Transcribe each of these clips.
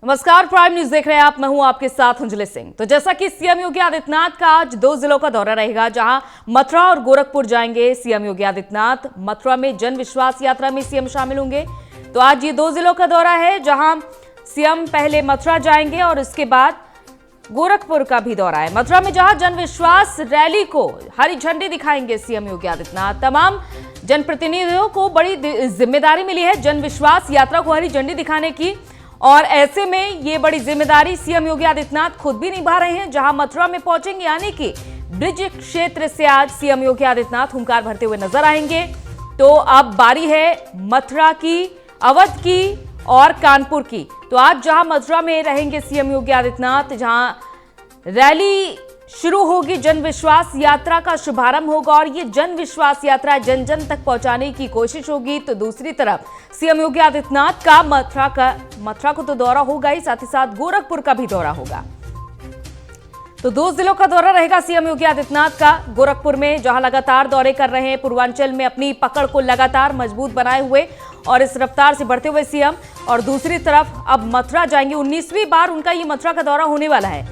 नमस्कार, prime news देख रहे हैं आप। मैं हूं आपके साथ अंजलि सिंह। तो जैसा कि सीएम योगी आदित्यनाथ का आज 2 जिलों का दौरा रहेगा, जहां मथुरा और गोरखपुर जाएंगे सीएम योगी आदित्यनाथ। मथुरा में जन विश्वास यात्रा में सीएम शामिल होंगे। तो आज ये 2 जिलों का दौरा है, जहां सीएम पहले मथुरा जाएंगे और उसके बाद गोरखपुर का भी दौरा है। मथुरा में जहां जन विश्वास रैली को हरी झंडी दिखाएंगे सीएम योगी आदित्यनाथ। तमाम जनप्रतिनिधियों को बड़ी जिम्मेदारी मिली है जन विश्वास यात्रा को हरी झंडी दिखाने की, और ऐसे में ये बड़ी जिम्मेदारी सीएम योगी आदित्यनाथ खुद भी निभा रहे हैं। जहां मथुरा में पहुंचेंगे, यानी कि ब्रिज क्षेत्र से आज सीएम योगी आदित्यनाथ हुंकार भरते हुए नजर आएंगे। तो अब बारी है मथुरा की, अवध की और कानपुर की। तो आज जहां मथुरा में रहेंगे सीएम योगी आदित्यनाथ, जहां रैली शुरू होगी, जन विश्वास यात्रा का शुभारंभ होगा और ये जन विश्वास यात्रा जन जन तक पहुंचाने की कोशिश होगी। तो दूसरी तरफ सीएम योगी आदित्यनाथ का मथुरा को तो दौरा होगा ही, साथ ही साथ गोरखपुर का भी दौरा होगा। तो 2 जिलों का दौरा रहेगा सीएम योगी आदित्यनाथ का। गोरखपुर में जहां लगातार दौरे कर रहे हैं, पूर्वांचल में अपनी पकड़ को लगातार मजबूत बनाए हुए और इस रफ्तार से बढ़ते हुए सीएम, और दूसरी तरफ अब मथुरा जाएंगे। 19वीं बार उनका ये मथुरा का दौरा होने वाला है,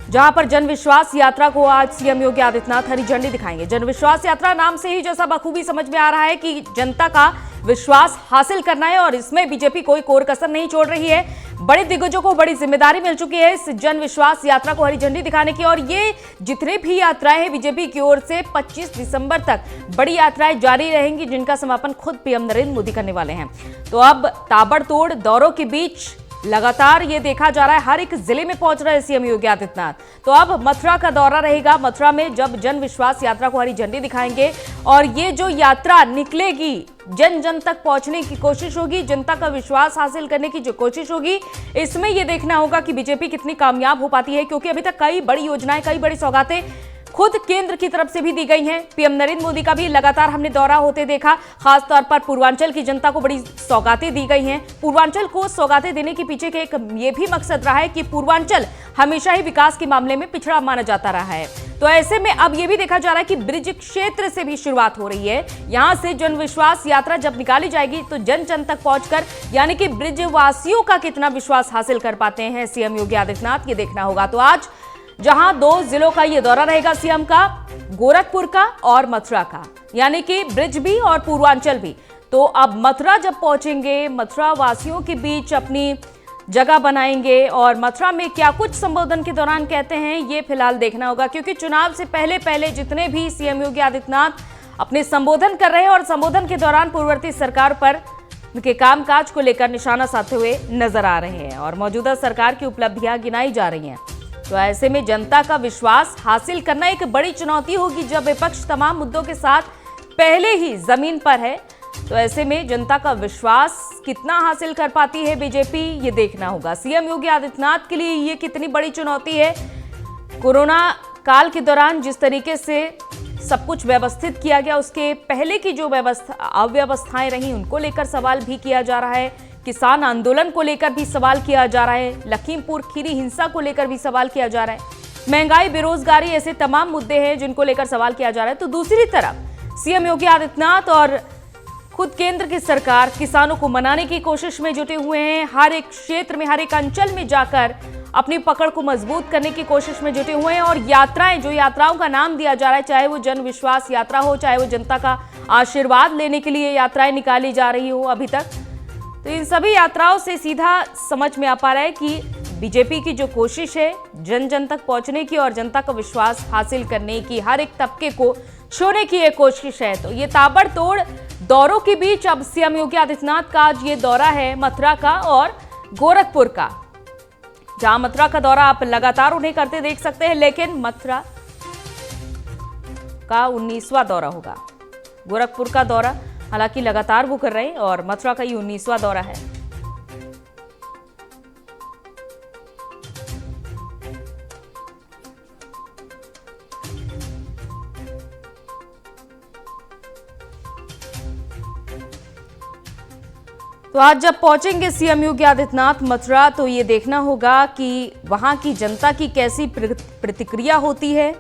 जहां पर जन विश्वास यात्रा को आज सीएम योगी आदित्यनाथ हरी झंडी दिखाएंगे। जन विश्वास यात्रा नाम से ही जैसा बखूबी समझ में आ रहा है कि जनता का विश्वास हासिल करना है, और इसमें बीजेपी कोई कोर कसर नहीं छोड़ रही है। बड़े दिग्गजों को बड़ी जिम्मेदारी मिल चुकी है इस जन विश्वास यात्रा को हरी झंडी दिखाने की, और ये जितने भी यात्राएं हैं बीजेपी की ओर से 25 दिसंबर तक बड़ी यात्राएं जारी रहेंगी, जिनका समापन खुद पीएम नरेंद्र मोदी करने वाले हैं। तो अब ताबड़तोड़ दौरों के बीच लगातार ये देखा जा रहा है, हर एक जिले में पहुंच रहे हैं सीएम योगी आदित्यनाथ। तो अब मथुरा का दौरा रहेगा। मथुरा में जब जन विश्वास यात्रा को हरी झंडी दिखाएंगे और ये जो यात्रा निकलेगी, जन जन तक पहुंचने की कोशिश होगी, जनता का विश्वास हासिल करने की जो कोशिश होगी, इसमें यह देखना होगा कि बीजेपी कितनी कामयाब हो पाती है, क्योंकि अभी तक कई बड़ी योजनाएं, कई बड़ी सौगातें खुद केंद्र की तरफ से भी दी गई हैं। पीएम नरेंद्र मोदी का भी लगातार हमने दौरा होते देखा। खासतौर पर पूर्वांचल की जनता को बड़ी सौगातें दी गई हैं। पूर्वांचल को सौगातें देने के पीछे के एक ये भी मकसद रहा है कि पूर्वांचल हमेशा ही विकास के मामले में पिछड़ा माना जाता रहा है। तो ऐसे में अब ये भी देखा जा रहा है कि ब्रिज क्षेत्र से भी शुरुआत हो रही है। यहां से जन विश्वास यात्रा जब निकाली जाएगी तो जन जन तक पहुंचकर, यानी कि ब्रिज वासियों का कितना विश्वास हासिल कर पाते हैं सीएम योगी आदित्यनाथ, ये देखना होगा। तो आज जहां 2 जिलों का ये दौरा रहेगा सीएम का, गोरखपुर का और मथुरा का, यानी कि ब्रिज भी और पूर्वांचल भी। तो अब मथुरा जब पहुंचेंगे, मथुरा वासियों के बीच अपनी जगह बनाएंगे, और मथुरा में क्या कुछ संबोधन के दौरान कहते हैं ये फिलहाल देखना होगा, क्योंकि चुनाव से पहले जितने भी सीएम योगी आदित्यनाथ अपने संबोधन कर रहे हैं और संबोधन के दौरान पूर्ववर्ती सरकार पर उनके कामकाज को लेकर निशाना साधते हुए नजर आ रहे हैं और मौजूदा सरकार की उपलब्धियां गिनाई जा रही हैं। तो ऐसे में जनता का विश्वास हासिल करना एक बड़ी चुनौती होगी, जब विपक्ष तमाम मुद्दों के साथ पहले ही जमीन पर है। तो ऐसे में जनता का विश्वास कितना हासिल कर पाती है बीजेपी, ये देखना होगा। सीएम योगी आदित्यनाथ के लिए ये कितनी बड़ी चुनौती है। कोरोना काल के दौरान जिस तरीके से सब कुछ व्यवस्थित किया गया, उसके पहले की जो अव्यवस्थाएं रही, उनको लेकर सवाल भी किया जा रहा है। किसान आंदोलन को लेकर भी सवाल किया जा रहा है। लखीमपुर खीरी हिंसा को लेकर भी सवाल किया जा रहा है। महंगाई, बेरोजगारी, ऐसे तमाम मुद्दे हैं जिनको लेकर सवाल किया जा रहा है। तो दूसरी तरफ सीएम योगी आदित्यनाथ और खुद केंद्र की सरकार किसानों को मनाने की कोशिश में जुटे हुए हैं। हर एक क्षेत्र में, हर एक अंचल में जाकर अपनी पकड़ को मजबूत करने की कोशिश में जुटे हुए हैं। और यात्राएं, जो यात्राओं का नाम दिया जा रहा है, चाहे वो जन विश्वास यात्रा हो, चाहे वो जनता का आशीर्वाद लेने के लिए यात्राएं निकाली जा रही हो अभी तक, तो इन सभी यात्राओं से सीधा समझ में आ पा रहा है कि बीजेपी की जो कोशिश है जन जन तक पहुंचने की और जनता का विश्वास हासिल करने की, हर एक तबके को छूने की एक कोशिश है। तो ये ताबड़तोड़ दौरों के बीच अब सीएम योगी आदित्यनाथ का आज ये दौरा है मथुरा का और गोरखपुर का। जहां मथुरा का दौरा आप लगातार उन्हें करते देख सकते हैं, लेकिन मथुरा का 19वां दौरा होगा। गोरखपुर का दौरा हालांकि लगातार वो कर रहे हैं, और मथुरा का ये 19वां दौरा है। तो आज जब पहुंचेंगे सीएम योगी आदित्यनाथ मथुरा, तो ये देखना होगा कि वहां की जनता की कैसी प्रतिक्रिया होती है,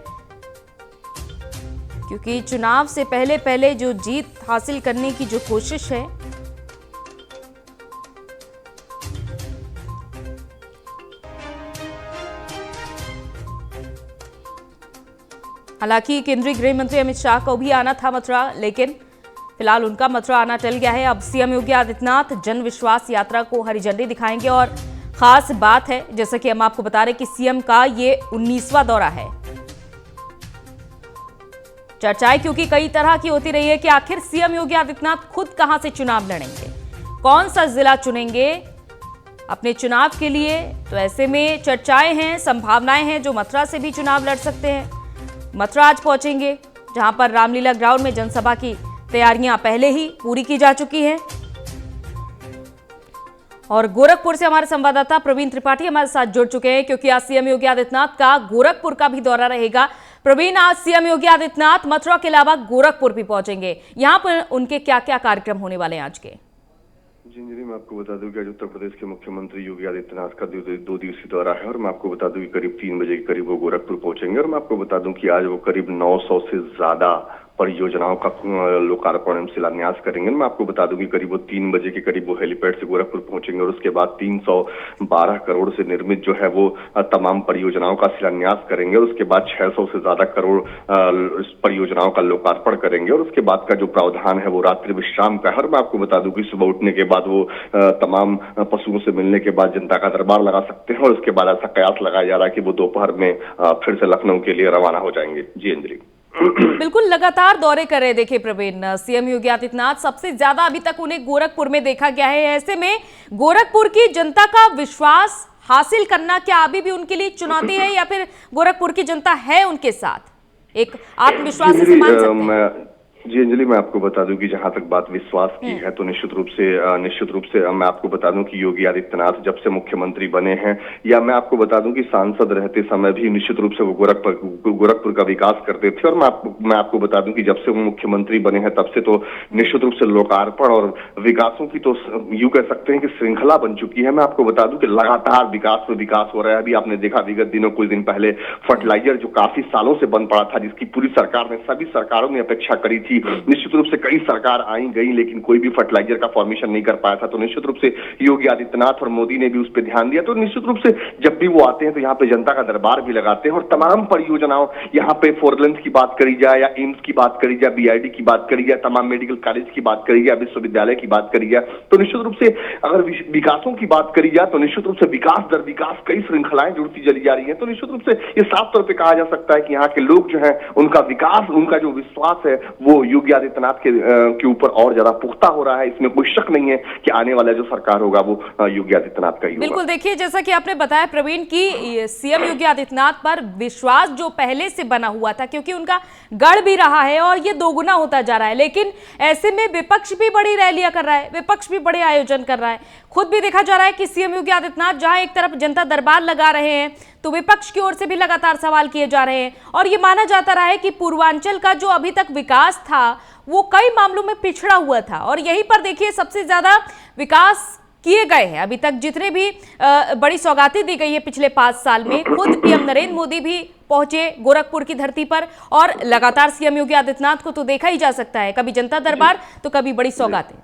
क्योंकि चुनाव से पहले जो जीत हासिल करने की जो कोशिश है, हालांकि केंद्रीय गृह मंत्री अमित शाह को भी आना था मथुरा, लेकिन फिलहाल उनका मथुरा आना टल गया है। अब सीएम योगी आदित्यनाथ जन विश्वास यात्रा को हरी झंडी दिखाएंगे और खास बात है, जैसा कि हम आपको बता रहे कि सीएम का ये 19वां दौरा है। चर्चाएं क्योंकि कई तरह की होती रही है कि आखिर सीएम योगी आदित्यनाथ खुद कहां से चुनाव लड़ेंगे, कौन सा जिला चुनेंगे अपने चुनाव के लिए। तो ऐसे में चर्चाएं हैं, संभावनाएं हैं जो मथुरा से भी चुनाव लड़ सकते हैं। मथुरा आज पहुंचेंगे, जहां पर रामलीला ग्राउंड में जनसभा की तैयारियां पहले ही पूरी की जा चुकी हैं। और गोरखपुर से हमारे संवाददाता प्रवीण त्रिपाठी हमारे साथ जुड़ चुके हैं, क्योंकि आज सीएम योगी आदित्यनाथ का गोरखपुर का भी दौरा रहेगा। प्रवीण, आज सीएम योगी आदित्यनाथ मथुरा के अलावा गोरखपुर भी पहुंचेंगे, यहां पर उनके क्या क्या कार्यक्रम होने वाले हैं आज के? जी, मैं आपको बता दूं कि आज उत्तर प्रदेश के मुख्यमंत्री योगी आदित्यनाथ का 2 दिवसीय दौरा है और मैं आपको बता दूं कि करीब 3 बजे के करीब वो गोरखपुर पहुंचेंगे और मैं आपको बता दूं कि आज वो करीब 900 से ज्यादा परियोजनाओं का लोकार्पण एवं शिलान्यास करेंगे। मैं आपको बता दूं कि करीब वो 3 बजे के करीब वो हेलीपैड से गोरखपुर पहुंचेंगे और उसके बाद 312 करोड़ से निर्मित जो है वो तमाम परियोजनाओं का शिलान्यास करेंगे और उसके बाद 600 से ज्यादा करोड़ परियोजनाओं का लोकार्पण करेंगे और उसके बाद का जो प्रावधान है वो रात्रि विश्राम का है। और मैं आपको बता दूं कि सुबह उठने के बाद वो तमाम पशुओं से मिलने के बाद जनता का दरबार लगा सकते हैं और उसके बाद ऐसा कयास लगाया जा रहा है कि वो दोपहर में फिर से लखनऊ के लिए रवाना हो जाएंगे। जी अंजलि। बिल्कुल, लगातार दौरे कर रहे देखे प्रवीण सीएम योगी आदित्यनाथ, सबसे ज्यादा अभी तक उन्हें गोरखपुर में देखा गया है। ऐसे में गोरखपुर की जनता का विश्वास हासिल करना क्या अभी भी उनके लिए चुनौती है, या फिर गोरखपुर की जनता है उनके साथ एक आत्मविश्वास से मान सकते हैं? जी अंजलि, मैं आपको बता दूं कि जहां तक बात विश्वास की है तो निश्चित रूप से मैं आपको बता दूं कि योगी आदित्यनाथ जब से मुख्यमंत्री बने हैं, या मैं आपको बता दूं कि सांसद रहते समय भी निश्चित रूप से वो गोरखपुर का विकास करते थे। और मैं आपको बता दूं कि जब से वो मुख्यमंत्री बने हैं तब से तो निश्चित रूप से लोकार्पण और विकासों की तो यूं कह सकते हैं कि श्रृंखला बन चुकी है। मैं आपको बता दूं कि लगातार विकास पे विकास हो रहा है। अभी आपने देखा विगत दिनों कुछ दिन पहले फर्टिलाइजर जो काफी सालों से बंद पड़ा था, जिसकी पूरी सरकार ने, सभी सरकारों ने अपेक्षा करी थी, निश्चित रूप से कई सरकार आई गई लेकिन कोई भी फर्टिलाइजर का फॉर्मेशन नहीं कर पाया था। तो निश्चित रूप से योगी आदित्यनाथ और मोदी ने भी उस पर ध्यान दिया। तो निश्चित रूप से जब भी वो आते हैं तो यहाँ पे जनता का दरबार भी लगाते हैं और तमाम परियोजनाओं, यहाँ पे 4 लेन की बात करी जाए या एम्स की बात करी जाए, बीआईडी की बात करी जाए, तमाम मेडिकल कॉलेज की बात करी जाए, विश्वविद्यालय की बात करी जाए, तो निश्चित रूप से अगर विकासों की बात करी जाए तो निश्चित रूप से विकास दर विकास कई श्रृंखलाएं जुड़ती चली जा रही है। तो निश्चित रूप से ये साफ तौर पर कहा जा सकता है कि यहाँ के लोग जो है उनका विकास, उनका जो विश्वास है वो योगी आदित्यनाथ के ऊपर और ज्यादा पुख्ता हो रहा है। इसमें कोई शक नहीं है कि आने वाला जो सरकार होगा वो योगी आदित्यनाथ का ही होगा। बिल्कुल, देखिए जैसा कि आपने बताया प्रवीण की सीएम योगी आदित्यनाथ पर विश्वास जो पहले से बना हुआ था, क्योंकि उनका गढ़ भी रहा है और ये दोगुना होता जा रहा है। लेकिन ऐसे में विपक्ष भी बड़ी रैलियां कर रहा है, विपक्ष भी बड़े आयोजन कर रहा है। खुद भी देखा जा रहा है कि सीएम योगी आदित्यनाथ जहां एक तरफ जनता दरबार लगा रहे हैं तो विपक्ष की ओर से भी लगातार सवाल किए जा रहे हैं और ये माना जाता रहा है कि पूर्वांचल का जो अभी तक विकास था वो कई मामलों में पिछड़ा हुआ था और यहीं पर देखिए सबसे ज्यादा विकास किए गए हैं। अभी तक जितने भी बड़ी सौगातें दी गई है पिछले 5 साल में, खुद पीएम नरेंद्र मोदी भी पहुंचे गोरखपुर की धरती पर और लगातार सीएम योगी आदित्यनाथ को तो देखा ही जा सकता है, कभी जनता दरबार तो कभी बड़ी सौगातें।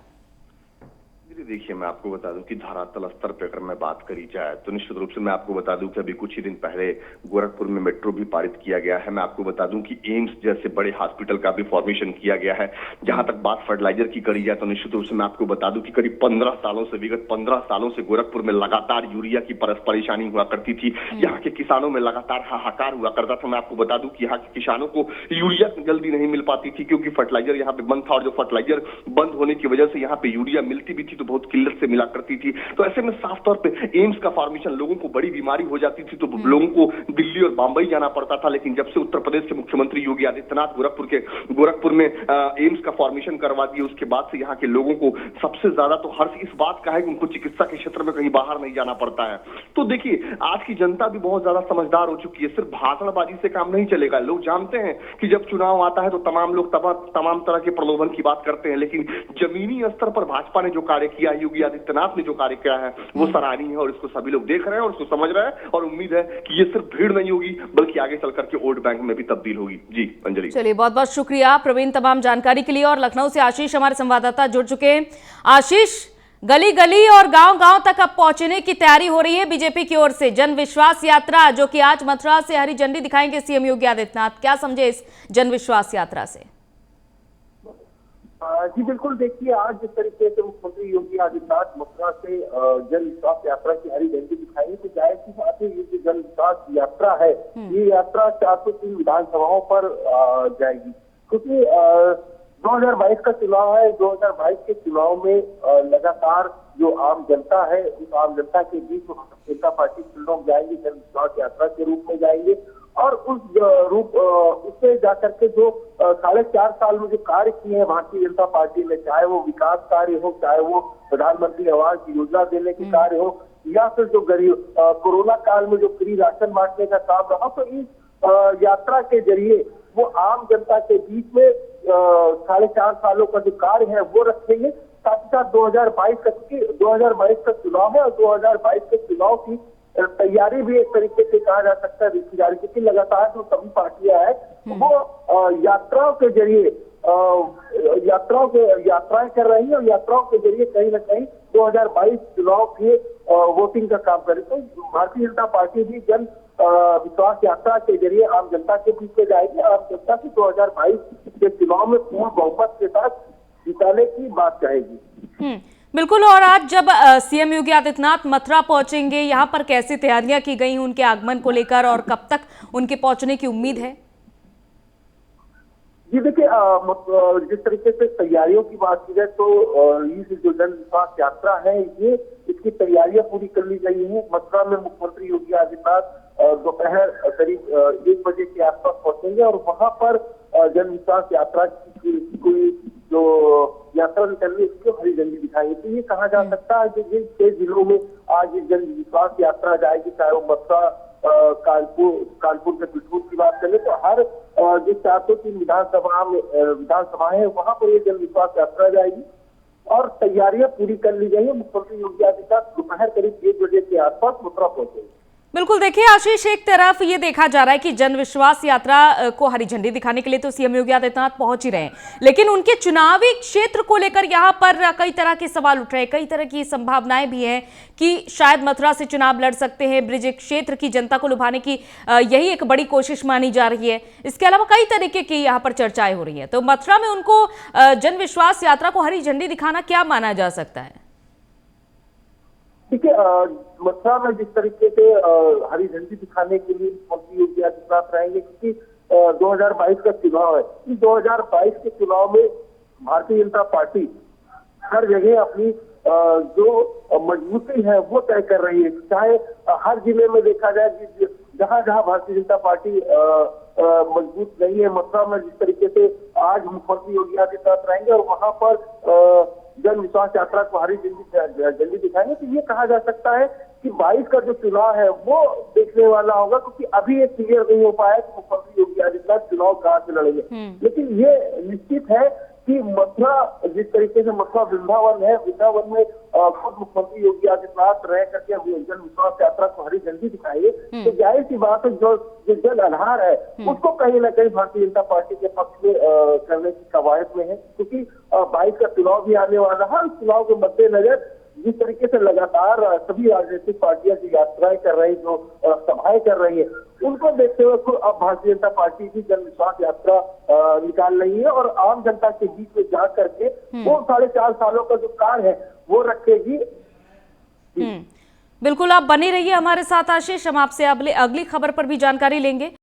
देखिए, मैं आपको बता दूं कि धरातल स्तर पर अगर मैं बात करी जाए तो निश्चित रूप से मैं आपको बता दूं कि अभी कुछ ही दिन पहले गोरखपुर में मेट्रो भी पारित किया गया है। मैं आपको बता दूं कि एम्स जैसे बड़े हॉस्पिटल का भी फॉर्मेशन किया गया है। जहां तक बात फर्टिलाइजर की करी जाए तो निश्चित रूप से मैं आपको बता दूं कि करीब 15 सालों से, विगत 15 सालों से गोरखपुर में लगातार यूरिया की परेशानी हुआ करती थी। यहाँ के किसानों में लगातार हाहाकार हुआ करता था। मैं आपको बता दूं कि यहाँ के किसानों को यूरिया जल्दी नहीं मिल पाती थी क्योंकि फर्टिलाइजर यहाँ पे बंद था और जो फर्टिलाइजर बंद होने की वजह से यहाँ पे यूरिया मिलती भी थी तो बहुत किल्लत से मिला करती थी। तो ऐसे में साफ तौर पे एम्स का फॉर्मेशन, लोगों को बड़ी बीमारी हो जाती थी तो लोगों को दिल्ली और बंबई जाना पड़ता था। लेकिन जब से उत्तर प्रदेश के मुख्यमंत्री योगी आदित्यनाथ गोरखपुर में एम्स का फॉर्मेशन करवा दिए, उसके बाद से यहाँ के लोगों को सबसे ज्यादा तो हर्ष इस बात का है कि उनको चिकित्सा के क्षेत्र में कहीं बाहर नहीं जाना पड़ता है। तो देखिए, आज की जनता भी बहुत ज्यादा समझदार हो चुकी है। सिर्फ भाषणबाजी से काम नहीं चलेगा। लोग जानते हैं कि जब चुनाव आता है तो तमाम लोग तमाम तरह के प्रलोभन की बात करते हैं, लेकिन जमीनी स्तर पर भाजपा ने जो कार्य किया, योगी आदित्यनाथ ने जो कार्य किया है वो सराहनीय है और इसको सभी लोग देख रहे हैं और उसको समझ रहे हैं और उम्मीद है कि ये सिर्फ भीड़ नहीं होगी बल्कि आगे चल करके वोट बैंक में भी तब्दील होगी। जी अंजलि। चलिए, बहुत बहुत शुक्रिया प्रवीण तमाम जानकारी के लिए। और लखनऊ से आशीष हमारे संवाददाता जुड़ चुके हैं। आशीष, गली गली और गांव-गांव तक अब पहुंचने की तैयारी हो रही है बीजेपी की ओर से। जन विश्वास यात्रा जो कि आज मथुरा से हरी झंडी दिखाएंगे सीएम योगी आदित्यनाथ। क्या समझे इस जन विश्वास यात्रा से? जी बिल्कुल, देखिए आज जिस तरीके से मुख्यमंत्री योगी आदित्यनाथ मथुरा से जन विश्वास यात्रा की हरी झंडी दिखाएंगे, तो जाहिर सी बात है ये जो जन विश्वास यात्रा है ये यात्रा 403 विधानसभाओं पर जाएगी, क्योंकि 2022 का चुनाव है। 2022 के चुनाव में लगातार जो आम जनता है उस आम जनता के बीच भारतीय जनता पार्टी के लोग जाएंगे, जन विश्वास यात्रा के रूप में जाएंगे और उससे जाकर के जो 4.5 साल में जो कार्य किए हैं भारतीय जनता पार्टी ने, चाहे वो विकास कार्य हो, चाहे वो प्रधानमंत्री आवास योजना देने के कार्य हो, या फिर जो गरीब कोरोना काल में जो फ्री राशन बांटने का काम रहा, तो इस यात्रा के जरिए वो आम जनता के बीच में 4.5 सालों का जो कार्य है वो रखेंगे। साथ ही साथ 2022 का चुनाव है और 2022 के चुनाव की तैयारी भी एक तरीके से कहा जा सकता है देखी जा रही है, क्योंकि लगातार जो सभी पार्टियां हैं वो यात्राओं के जरिए यात्राएं कर रही है और यात्राओं के जरिए कहीं ना कहीं 2022 चुनाव के वोटिंग का काम करे। तो भारतीय जनता पार्टी भी जन विश्वास यात्रा के जरिए आम जनता के बीच में जाएगी। आम जनता की 2022 के चुनाव में पूर्ण बहुमत के साथ जिताने की बात कहेगी। बिल्कुल। और आज जब सीएम योगी आदित्यनाथ मथुरा पहुंचेंगे, यहाँ पर कैसी तैयारियां की गई उनके आगमन को लेकर और कब तक उनके पहुंचने की उम्मीद है? जी देखिए, जिस तरीके से तैयारियों की बात की जाए तो ये जो जन विश्वास यात्रा है ये इसकी तैयारियां पूरी कर ली गई है। मथुरा में मुख्यमंत्री योगी आदित्यनाथ दोपहर करीब 1 बजे के आसपास पहुंचेंगे और वहां पर जन विश्वास यात्रा की जो यात्रा निकलनी उसको हरी झंडी दिखाएंगे। तो ये कहा जा सकता है कि जिन 6 जिलों में आज जन विश्वास यात्रा जाएगी, चाहे वो मथुरा, कानपुर से बिठूर की बात करें, तो हर जो 403 विधानसभा है वहां पर ये जन विश्वास यात्रा जाएगी और तैयारियां पूरी कर ली गई है। मुख्यमंत्री योगी आदित्यनाथ दोपहर करीब 1 बजे के आसपास मथुरा पहुंचेंगे। बिल्कुल। देखिए आशीष, एक तरफ ये देखा जा रहा है कि जन विश्वास यात्रा को हरी झंडी दिखाने के लिए तो सीएम योगी आदित्यनाथ पहुंच ही रहे हैं, लेकिन उनके चुनावी क्षेत्र को लेकर यहाँ पर कई तरह के सवाल उठ रहे हैं, कई तरह की संभावनाएं भी हैं कि शायद मथुरा से चुनाव लड़ सकते हैं। ब्रिज क्षेत्र की जनता को लुभाने की यही एक बड़ी कोशिश मानी जा रही है। इसके अलावा कई तरीके की यहाँ पर चर्चाएं हो रही है, तो मथुरा में उनको जन विश्वास यात्रा को हरी झंडी दिखाना क्या माना जा सकता है? देखिए, मथुरा में जिस तरीके से हरी झंडी दिखाने के लिए मुख्यमंत्री योगी आदित्यनाथ रहेंगे, क्योंकि 2022 का चुनाव है। इस 2022 के चुनाव में भारतीय जनता पार्टी हर जगह अपनी जो मजबूती है वो तय कर रही है। चाहे हर जिले में देखा जाए कि जहां जहां भारतीय जनता पार्टी मजबूत नहीं है, मथुरा में जिस तरीके से आज मुख्यमंत्री योगी आदित्यनाथ रहेंगे और वहां पर जन विश्वास यात्रा को हरी झंडी दिखाएंगे, तो ये कहा जा सकता है कि 22 का जो चुनाव है वो देखने वाला होगा, क्योंकि अभी ये क्लियर नहीं हो पाया कि मुख्यमंत्री योगी आदित्यनाथ चुनाव कहां से लड़ेंगे। लेकिन ये निश्चित है कि मथुरा, जिस तरीके से मथुरा वृंदावन है, वृंदावन में खुद मुख्यमंत्री योगी आदित्यनाथ रह करके जन विश्वास यात्रा को हरी झंडी दिखाएंगे, तो जाहिर सी बात है जो जन आधार है उसको कहीं ना कहीं भारतीय जनता पार्टी के पक्ष में करने की कवायद में है, क्योंकि 22 का चुनाव भी आने वाला है। उस चुनाव के मद्देनजर जिस तरीके से लगातार सभी राजनीतिक पार्टियां जो यात्राएं कर रही, जो सभाएं कर रही है, उनको देखते हुए अब भारतीय जनता पार्टी की जन विश्वास यात्रा निकाल रही है और आम जनता के बीच में जा करके वो 4.5 सालों का जो कार्य है वो रखेगी। बिल्कुल, आप बने रहिए हमारे साथ आशीष, हम आपसे अगली खबर पर भी जानकारी लेंगे।